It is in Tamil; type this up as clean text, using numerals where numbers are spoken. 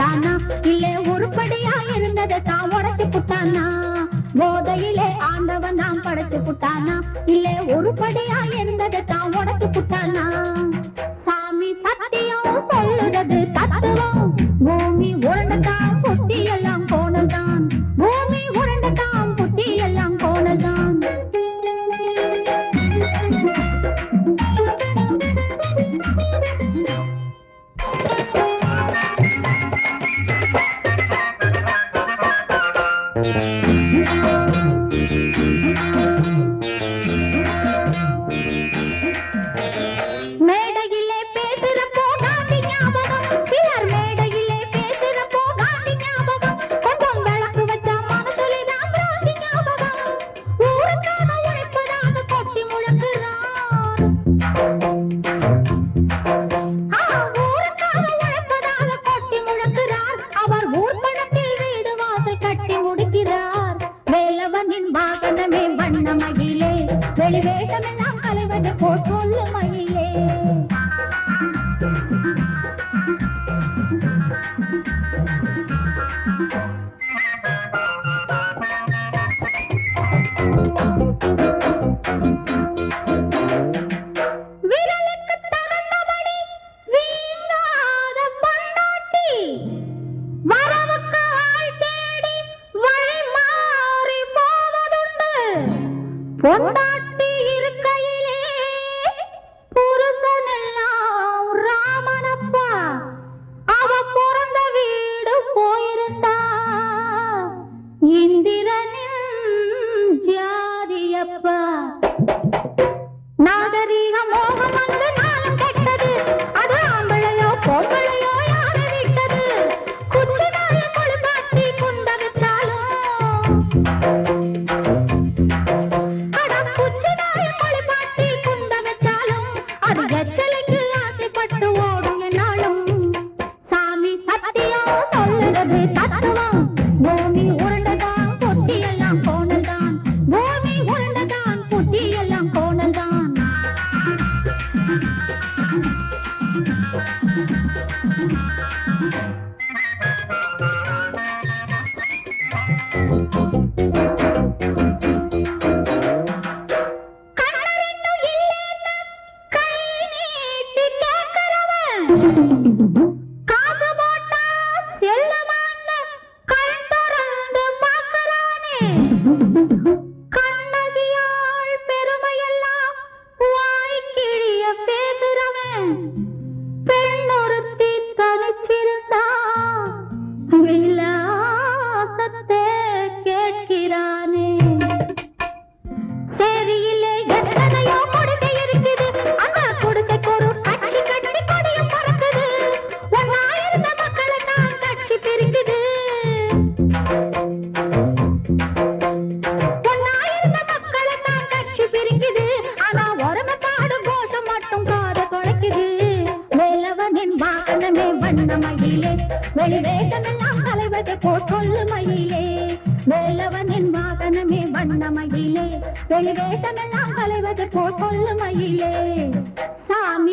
புட்டானா இல்ல உருப்படியா இருந்ததை தான் உடைச்சு புட்டானா போதையிலே ஆண்டவன் தான் படைச்சு புட்டானா இல்ல உருப்படியா இருந்ததை தான் உடைச்சு புட்டானா சாமி சத்தியம் சொல்லுறது தத்துவம் பூமி உருண்டதான் புத்தி எல்லாம் போனதான் பூமி உருண்டதான் புத்தி எல்லாம் போனதான் மேடையிலே பேசுறப்போ காந்தி ஞாபகம் சிலர் மேடையிலே பேசுறப்போ காந்தி ஞாபகம் கொஞ்சம் விளக்கு வச்சா மனசுல தான் காந்தி ஞாபகம் ஊருக்காக உழைப்பதாக கொட்டி முழங்குறார் ஊருக்காக உழைப்பதாக கொட்டி முழங்குறார் அவர் ஊர் பணத்தில் வீடு வாசல் கட்டி முடிக்கிறார் வேலவனின் வாகனமே வண்ண மயிலே வெளிவேஷமெல்லாம் கலைவது போல் சொல்லு மயிலே விரலுக்கு தகுந்தபடி வீணாத பொண்டாட்டி வரவுக்கு ஆள் தேடி வழி மாறி போவதுண்டு பொண்டாட்டி இருக்கையிலே புருஷன் எல்லாம் ராமனப்பா அவ பிறந்த வீடு போயிருந்தா இந்திரனின் ஜாதியப்பா நாகரீக மோகம் வந்து நாளும் கெட்டது அது ஆம்பளையோ பொம்பளையோ யாரு விட்டது குச்சி நாய கொழுப்பாட்டி குண்ட வச்சாலும் அட குச்சி நாய கொழுப்பாட்டி குண்ட வச்சாலும் அது எச்சலுக்கு ஆசைப்பட்டு ஓடும் என்னாலும் சாமி சத்தியம் சொல்லுறது தத்துவம் பூமி உருண்டதான் புத்தி எல்லாம் போனதான் பூமி உருண்டதான் புத்தி எல்லாம் போனதான் கண்ணறிந்தும் இல்லேன்னு கை நீட்டி கேட்கிறவன் காசு போட்டா செல்லுமான்னு கண் திறந்து பார்க்கறானே கண்ணகியாள் பெருமையெல்லாம் வாய்க்கிழிய பேசுறவன் பெண்ணொருத்தி தனிச்சிருந்தா விலாசத்தை கேட்கிறானே சரியில்லை எத்தனையோ குடிசை இருக்குது அந்த குடிசைக்கு ஒரு கட்சி கட்டி கொடியும் பறக்குது ஒன்னாயிருந்த மக்களை தான் கட்சி பிரிக்குது ஒன்னாயிருந்த மக்களை தான் கட்சி பிரிக்குது ஆனா ஒருமைப்பாடு கோஷம் மட்டும் காத குலைக்குது வேலவனின் வாகனமே வண்ண மயிலே வெளிவேஷமெல்லாம் கலைவது போல் சொல்லு மயிலே வேலவனின் வாகனமே வண்ண மயிலே வெளிவேஷமெல்லாம் கலைவது போல் சொல்லு மயிலே சாமி